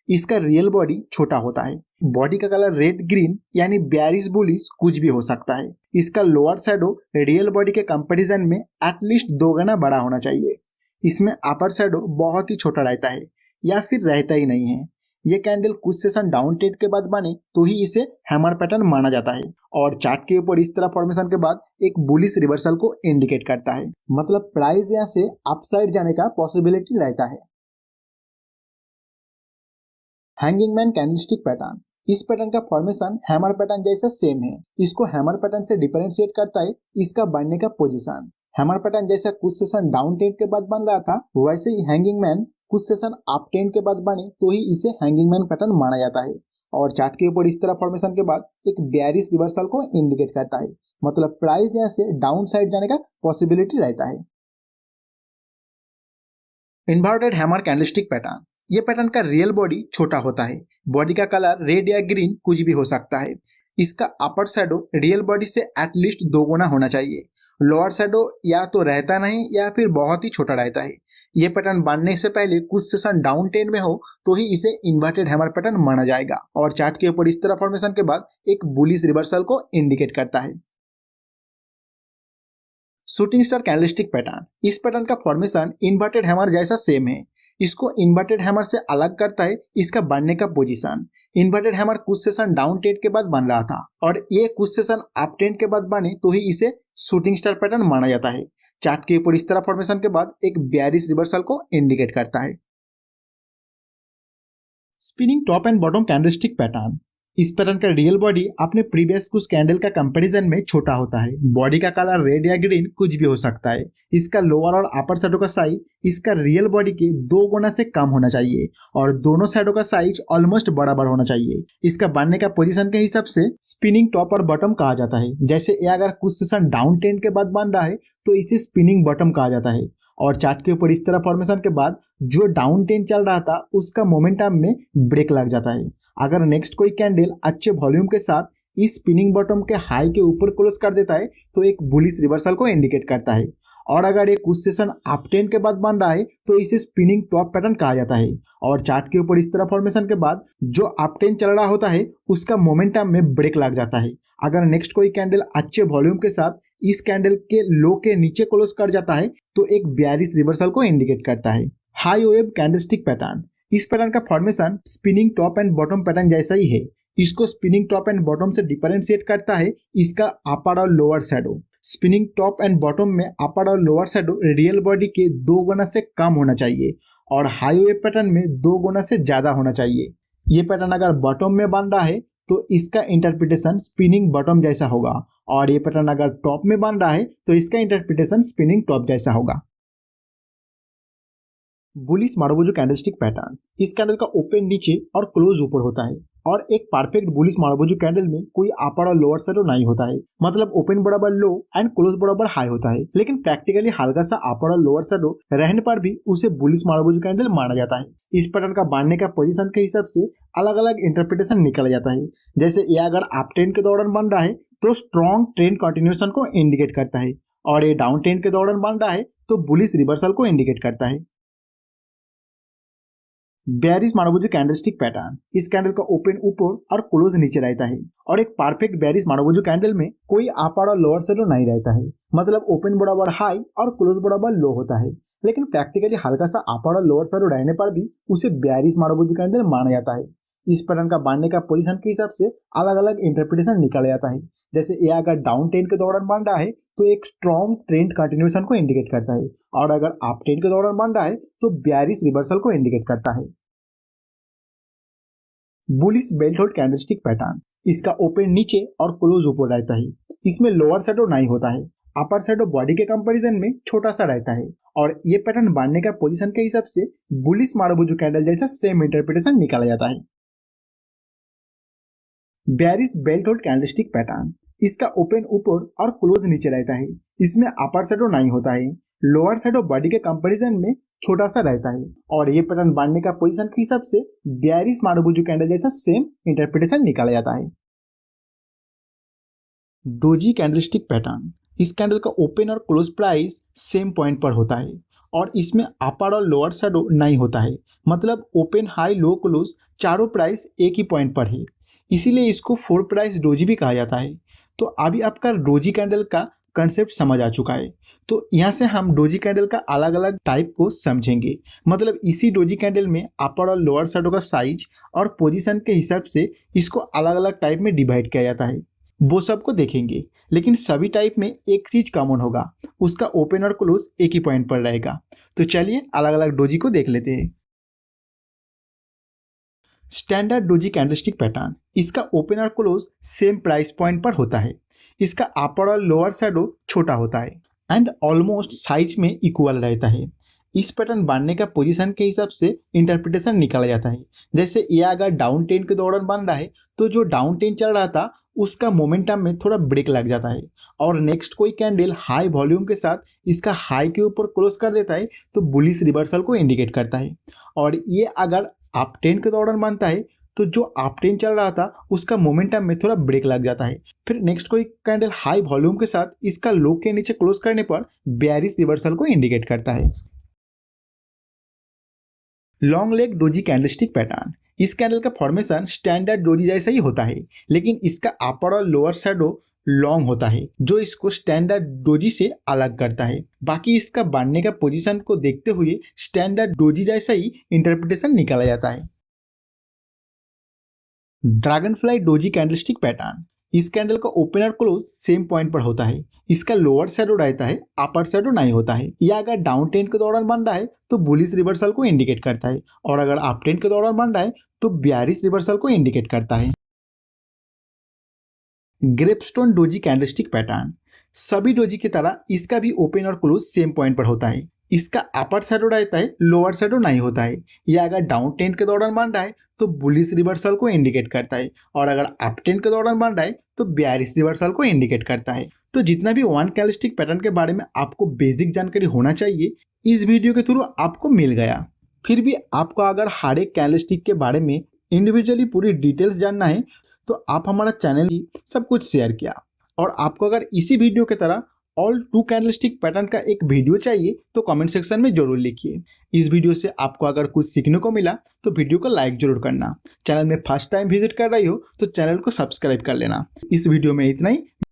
इसका real body छोटा होता है। बॉडी का कलर रेड ग्रीन यानी बेयरिश बुलिश कुछ भी हो सकता है। इसका लोअर शैडो रियल बॉडी के कंपैरिजन में एटलीस्ट 2 गुना बड़ा होना चाहिए। इसमें अपर शैडो बहुत ही छोटा रहता है या फिर रहता ही नहीं है। ये कैंडल कुछ सेशन डाउन ट्रेंड के बाद बने तो ही इसे हैमर पैटर्न माना जाता है और चार्ट के ऊपर इस तरह फॉर्मेशन के बाद एक बुलिश रिवर्सल को इंडिकेट करता है। मतलब प्राइस यहाँ से अपसाइड जाने का पॉसिबिलिटी रहता है। हैंगिंग मैन कैंडलस्टिक पैटर्न, इस पैटर्न का फॉर्मेशन हैमर पैटर्न जैसा सेम है। इसको हैमर पैटर्न से डिफरेंशिएट करता है इसका बढ़ने का पोजीशन। हैमर पैटर्न जैसा कुछ सेशन डाउन ट्रेंड के बाद बन रहा था वैसे ही हैंगिंग मैन कुछ सेशन अप ट्रेंड के बाद बने तो ही इसे हैंगिंग मैन पैटर्न माना जाता है और चार्ट के ऊपर इस तरह फॉर्मेशन के बाद एक बेयरिश रिवर्सल को इंडिकेट करता है। मतलब प्राइस यहाँ से डाउन साइड जाने का पॉसिबिलिटी रहता है। इन्वर्टेड हैमर कैंडलस्टिक पैटर्न, ये पैटर्न का रियल बॉडी छोटा होता है। बॉडी का कलर रेड या ग्रीन कुछ भी हो सकता है। इसका अपर शैडो रियल बॉडी से एटलीस्ट 2 गुना होना चाहिए। लोअर शैडो या तो रहता नहीं या फिर बहुत ही छोटा रहता है। ये पैटर्न बनने से पहले कुछ सेशन डाउन ट्रेंड में हो तो ही इसे इन्वर्टेड हैमर पैटर्न माना जाएगा और चार्ट के ऊपर इस तरह फॉर्मेशन के बाद एक बुलिश रिवर्सल को इंडिकेट करता है। शूटिंग स्टार कैंडलस्टिक पैटर्न, इस पैटर्न का फॉर्मेशन इन्वर्टेड हैमर जैसा सेम है। इसको इन्वर्टेड हैमर से अलग करता है इसका बढ़ने का पोजीशन। इन्वर्टेड हैमर कुछ सेशन डाउन ट्रेंड के बाद बन रहा था और ये कुछ सेशन अप ट्रेंड के बाद बने तो ही इसे शूटिंग स्टार पैटर्न माना जाता है। चार्ट के ऊपर इस तरह फॉर्मेशन के बाद एक बेयरिश रिवर्सल को इंडिकेट करता है। Spinning top and bottom candlestick pattern, इस पैटर्न का रियल बॉडी अपने प्रीवियस कुछ कैंडल का कंपैरिजन में छोटा होता है। बॉडी का कलर रेड या ग्रीन कुछ भी हो सकता है। इसका लोअर और अपर शैडो का साइज इसका रियल बॉडी के 2 गुना से कम होना चाहिए और दोनों शैडो का साइज ऑलमोस्ट बराबर होना चाहिए। इसका बनने का पोजीशन के हिसाब से स्पिनिंग टॉप और बॉटम कहा जाता है। जैसे ये अगर कुछ सेशन डाउन ट्रेंड के बाद बन रहा है तो इसे स्पिनिंग बॉटम कहा जाता है और चार्ट के ऊपर इस तरह फॉर्मेशन के बाद जो डाउन ट्रेंड चल रहा था उसका मोमेंटम में ब्रेक लग जाता है। अगर नेक्स्ट कोई कैंडल अच्छे वॉल्यूम के साथ इस स्पिनिंग बॉटम के हाई के ऊपर क्लोज कर देता है तो एक बुलिश रिवर्सल को इंडिकेट करता है और अगर एक कुछ सेशन अप ट्रेंड के बाद बन रहा है तो इसे स्पिनिंग टॉप पैटर्न कहा जाता है और चार्ट के ऊपर इस तरह फॉर्मेशन के बाद जो अप ट्रेंड चल रहा होता है उसका मोमेंटम में ब्रेक लग जाता है। अगर नेक्स्ट कोई कैंडल अच्छे वॉल्यूम के साथ इस कैंडल के लो के नीचे क्लोज कर जाता है तो एक बेयरिश रिवर्सल को इंडिकेट करता है। हाई वेव कैंडलस्टिक पैटर्न, इस पैटर्न का formation spinning top and bottom pattern जैसा ही है। इसको स्पिनिंग टॉप एंड बॉटम से डिफरेंशिएट करता है इसका अपर और lower shadow. Spinning top and bottom में अपर और लोअर शैडो रियल बॉडी के 2 गुना से कम होना चाहिए और हाई वेव पैटर्न में 2 गुना से ज्यादा होना चाहिए। ये पैटर्न अगर बॉटम में बन रहा है तो इसका इंटरप्रिटेशन स्पिनिंग बॉटम जैसा होगा और ये पैटर्न अगर टॉप में बन रहा है तो इसका इंटरप्रिटेशन स्पिनिंग टॉप जैसा होगा। बुलिश मारुबुजू कैंडलस्टिक पैटर्न, इस कैंडल का ओपन नीचे और क्लोज ऊपर होता है और एक परफेक्ट बुलिश मारुबुजू कैंडल में कोई अपर और लोअर शैडो नहीं होता है। मतलब ओपन बराबर लो एंड क्लोज बराबर हाई होता है, लेकिन प्रैक्टिकली हल्का सा अपर और लोअर शैडो रहने पर भी उसे बुलिश मारुबुजू कैंडल माना जाता है। इस पैटर्न का बढ़ने का पोजीशन के हिसाब से अलग अलग इंटरप्रिटेशन निकल जाता है। जैसे ये अगर अप ट्रेंड के दौरान बन रहा है तो स्ट्रॉन्ग ट्रेंड कंटिन्यूएशन को इंडिकेट करता है और ये डाउन ट्रेंड के दौरान बन रहा है तो बुलिश रिवर्सल को इंडिकेट करता है। बेयरिश मारुबुजू कैंडलस्टिक पैटर्न, इस कैंडल का ओपन ऊपर और क्लोज नीचे रहता है और एक परफेक्ट बेयरिश मारुबुजू कैंडल में कोई अपर और लोअर शैडो नहीं रहता है। मतलब ओपन बराबर हाई और क्लोज बराबर लो होता है, लेकिन प्रैक्टिकली हल्का सा अपर और लोअर शैडो रहने पर भी उसे बेयरिश मारुबुजू कैंडल माना जाता है। इस पैटर्न का बढ़ने का पोजीशन के हिसाब से अलग अलग इंटरप्रिटेशन निकल जाता है। जैसे ये अगर डाउन ट्रेंड के दौरान बन रहा है तो एक स्ट्रॉन्ग ट्रेंड कंटिन्यूएशन को इंडिकेट करता है और अगर अप ट्रेंड के दौरान बन रहा है तो बेयरिश रिवर्सल को इंडिकेट करता है। Bullish belt hold candlestick pattern, इसका ओपन नीचे और क्लोज ऊपर रहता है। इसमें लोअर शैडो नहीं होता है। अपर शैडो बॉडी के कंपैरिजन में छोटा सा रहता है और ये पैटर्न बढ़ने का पोजीशन के हिसाब से बुलिश मारुबुजू कैंडल जैसा सेम इंटरप्रिटेशन निकाला जाता है। Bearish belt hold candlestick pattern, इसका ओपन ऊपर और क्लोज नीचे रहता है। इसमें अपर शैडो नहीं होता है। लोअर शैडो बॉडी के कंपैरिजन में छोटा सा रहता है और ये पैटर्न बढ़ने का पोजीशन के हिसाब से बेयरिश मारुबुजू कैंडल जैसा सेम इंटरप्रिटेशन निकाला जाता है। डोजी कैंडलस्टिक पैटर्न, इस कैंडल का ओपन और क्लोज प्राइस सेम पॉइंट पर होता है और इसमें अपर और लोअर शैडो नहीं होता है, मतलब ओपन हाई लो क्लोज चारों प्राइस एक ही पॉइंट पर है, इसीलिए इसको 4 प्राइस डोजी भी कहा जाता है। तो अभी आपका डोजी कैंडल का कंसेप्ट समझ आ चुका है। तो यहाँ से हम डोजी कैंडल का अलग अलग टाइप को समझेंगे, मतलब इसी डोजी कैंडल में अपर और लोअर शैडो का साइज और पोजीशन के हिसाब से इसको अलग अलग टाइप में डिवाइड किया जाता है, वो सबको देखेंगे। लेकिन सभी टाइप में एक चीज कॉमन होगा, उसका ओपन और क्लोज एक ही पॉइंट पर रहेगा। तो चलिए अलग अलग डोजी को देख लेते हैं। स्टैंडर्ड डोजी कैंडलस्टिक पैटर्न, इसका ओपन और क्लोज सेम प्राइस पॉइंट पर होता है। इसका अपर और लोअर शैडो छोटा होता है एंड ऑलमोस्ट साइज में इक्वल रहता है। इस पैटर्न बनने का पोजीशन के हिसाब से इंटरप्रिटेशन निकाला जाता है। जैसे ये अगर डाउन ट्रेंड के दौरान बन रहा है तो जो डाउन ट्रेंड चल रहा था उसका मोमेंटम में थोड़ा ब्रेक लग जाता है, और नेक्स्ट कोई कैंडल हाई वॉल्यूम के साथ इसका हाई के ऊपर क्लोज कर देता है तो बुलिश रिवर्सल को इंडिकेट करता है। और ये अगर अप ट्रेंड के दौरान बनता है तो जो अप ट्रेंड चल रहा था उसका मोमेंटम में थोड़ा ब्रेक लग जाता है। फिर नेक्स्ट कोई कैंडल हाई वॉल्यूम के साथ इसका लो के नीचे क्लोज करने पर बेयरिश रिवर्सल को इंडिकेट करता है। Long leg doji candlestick pattern, इस कैंडल का फॉर्मेशन स्टैंडर्ड डोजी जैसा ही होता है, लेकिन इसका अपर और लोअर शैडो लॉन्ग होता है जो इसको स्टैंडर्ड डोजी से अलग करता है। बाकी इसका बनने का पोजीशन को देखते हुए स्टैंडर्ड डोजी जैसा ही इंटरप्रिटेशन निकाला जाता है। Dragon fly doji candlestick pattern, इस कैंडल का ओपन और क्लोज सेम पॉइंट पर होता है। इसका लोअर शैडो रहता है, अपर शैडो नहीं होता है। यह अगर डाउन ट्रेंड के दौरान बन रहा है तो बुलिश रिवर्सल को इंडिकेट करता है, और अगर अप ट्रेंड के दौरान बन रहा है तो बेयरिश रिवर्सल को इंडिकेट करता है। ग्रेपस्टोन डोजी कैंडलस्टिक पैटर्न, सभी डोजी की तरह इसका भी ओपन और क्लोज सेम पॉइंट पर होता है। इसका अपर शैडो रहता है, लोअर शैडो नहीं होता है। यह अगर डाउन ट्रेंड के दौरान बन रहा है तो बुलिश रिवर्सल को इंडिकेट करता है, और अगर अप ट्रेंड के दौरान बन रहा है तो बेयरिश रिवर्सल को इंडिकेट करता है। तो जितना भी वन कैंडलस्टिक पैटर्न के बारे में आपको बेसिक जानकारी होना चाहिए इस वीडियो के थ्रू आपको मिल गया। फिर भी आपको अगर हर एक कैंडलस्टिक के बारे में इंडिविजुअली पूरी डिटेल्स जानना है तो आप हमारा चैनल ही सब कुछ शेयर किया। और आपको अगर इसी वीडियो की तरह ऑल 2 कैंडलस्टिक पैटर्न का एक वीडियो चाहिए तो कमेंट सेक्शन में जरूर लिखिए। इस वीडियो से आपको अगर कुछ सीखने को मिला तो वीडियो को लाइक जरूर करना। चैनल में फर्स्ट टाइम विजिट कर रही हो तो चैनल को सब्सक्राइब कर लेना। इस वीडियो में इतना ही।